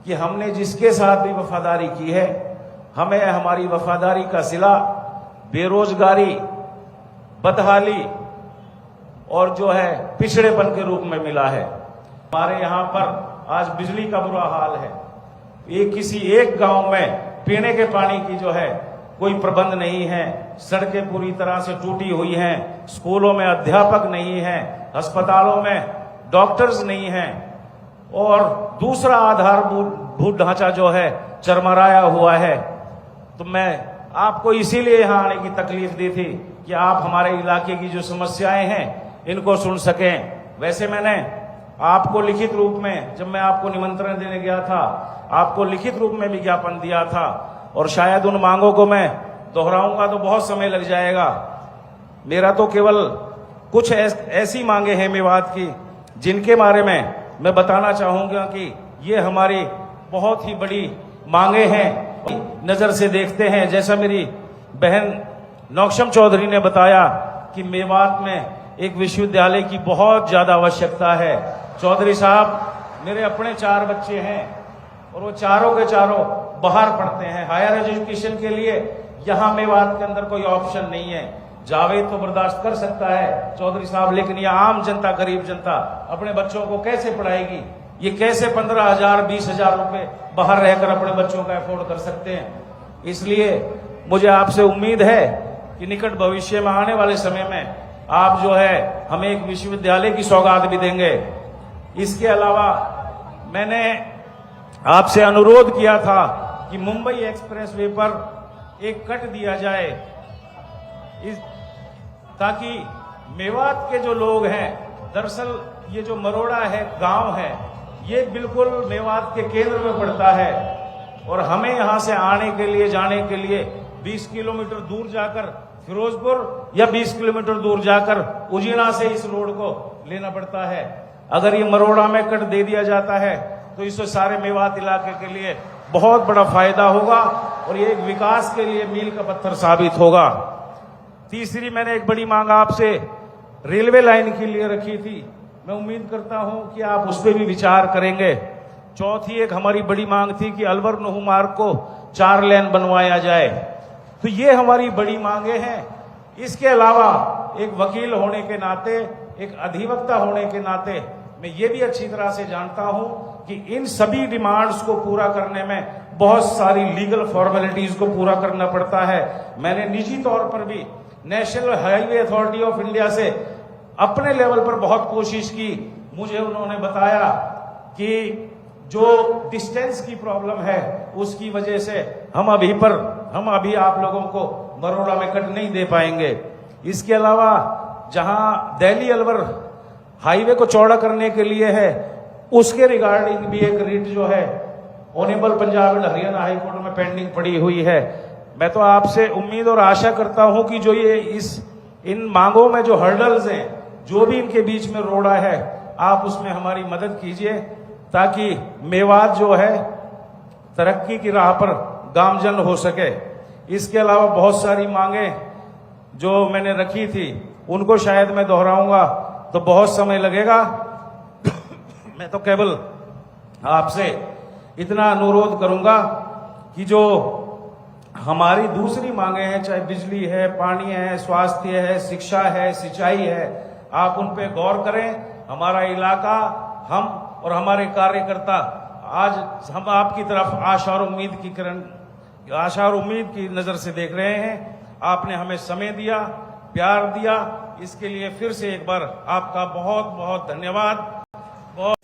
कि हमने जिसके साथ भी वफादारी की है, हमें हमारी वफादारी का सिला बेरोजगारी, बदहाली और जो है पिछड़ेपन के रूप में मिला है। हमारे यहाँ पर आज बिजली का बुरा हाल है। किसी एक गांव में पीने के पानी की जो है कोई प्रबंध नहीं है, सड़कें पूरी तरह से टूटी हुई हैं, स्कूलों में अध्यापक नहीं हैं, अस्पतालों में डॉक्टर्स नहीं हैं और दूसरा आधारभूत ढांचा जो है चरमराया हुआ है। तो मैं आपको इसीलिए यहाँ आने की तकलीफ दी थी कि आप हमारे इलाके की जो समस्याएं हैं इनको सुन सकें। वैसे मैंने आपको लिखित रूप में, जब मैं आपको निमंत्रण देने गया था, आपको लिखित रूप में विज्ञापन दिया था और शायद उन मांगों को मैं दोहराऊंगा तो बहुत समय लग जाएगा। मेरा तो केवल कुछ ऐसी मांगे हैं मेवात की जिनके बारे में मैं बताना चाहूंगा कि ये हमारी बहुत ही बड़ी मांगे हैं। नजर से देखते हैं, जैसा मेरी बहन नौक्षम चौधरी ने बताया कि मेवात में एक विश्वविद्यालय की बहुत ज्यादा आवश्यकता है। चौधरी साहब, मेरे अपने 4 बच्चे हैं और वो चारों के चारों बाहर पढ़ते हैं हायर एजुकेशन के लिए। यहाँ मेवात के अंदर कोई ऑप्शन नहीं है। जावेद तो बर्दाश्त कर सकता है चौधरी साहब, लेकिन ये आम जनता, गरीब जनता अपने बच्चों को कैसे पढ़ाएगी? ये कैसे 15,000 20,000 रुपए बाहर रहकर अपने बच्चों का अफोर्ड कर सकते हैं? इसलिए मुझे आपसे उम्मीद है कि निकट भविष्य में आने वाले समय में आप जो है हमें एक विश्वविद्यालय की सौगात भी देंगे। इसके अलावा मैंने आपसे अनुरोध किया था कि मुंबई एक्सप्रेसवे पर एक कट दिया जाए, ताकि मेवात के जो लोग हैं, दरअसल ये जो मरोड़ा है गांव है, ये बिल्कुल मेवात के केंद्र में पड़ता है और हमें यहां से आने के लिए, जाने के लिए 20 किलोमीटर दूर जाकर फिरोजपुर या 20 किलोमीटर दूर जाकर उजीना से इस रोड को लेना पड़ता है। अगर ये मरोड़ा में कट दे दिया जाता है तो इससे सारे मेवात इलाके के लिए बहुत बड़ा फायदा होगा और ये एक विकास के लिए मील का पत्थर साबित होगा। तीसरी मैंने एक बड़ी मांग आपसे रेलवे लाइन के लिए रखी थी। मैं उम्मीद करता हूं कि आप उस पर भी विचार करेंगे। चौथी एक हमारी बड़ी मांग थी कि अलवर नुहू मार्ग को 4 लेन बनवाया जाए। तो ये हमारी बड़ी मांगे हैं। इसके अलावा एक वकील होने के नाते, एक अधिवक्ता होने के नाते मैं ये भी अच्छी तरह से जानता हूं कि इन सभी डिमांड्स को पूरा करने में बहुत सारी लीगल फॉर्मेलिटीज को पूरा करना पड़ता है। मैंने निजी तौर पर भी national highway authority of India से अपने लेवल पर बहुत कोशिश की। मुझे उन्होंने बताया कि जो डिस्टेंस की प्रॉब्लम है उसकी वजह से हम अभी आप लोगों को मरोड़ा में कट नहीं दे पाएंगे। इसके अलावा जहां दिल्ली अलवर हाईवे को चौड़ा करने के लिए है, उसके रिगार्डिंग भी एक रिट जो है honourable Punjab and Haryana high court में पेंडिंग पड़ी हुई है। मैं तो आपसे उम्मीद और आशा करता हूं कि जो ये इन मांगों में जो हर्डल्स हैं, जो भी इनके बीच में रोड़ा है, आप उसमें हमारी मदद कीजिए ताकि मेवात जो है तरक्की की राह पर गामजन हो सके। इसके अलावा बहुत सारी मांगे जो मैंने रखी थी उनको शायद मैं दोहराऊंगा तो बहुत समय लगेगा। मैं तो केवल आपसे इतना अनुरोध करूंगा कि जो हमारी दूसरी मांगे हैं, चाहे बिजली है, पानी है, स्वास्थ्य है, शिक्षा है, सिंचाई है, आप उन पे गौर करें। हमारा इलाका, हम और हमारे कार्यकर्ता आज हम आपकी तरफ आशा और उम्मीद की नजर से देख रहे हैं। आपने हमें समय दिया, प्यार दिया, इसके लिए फिर से एक बार आपका बहुत बहुत धन्यवाद। बहुत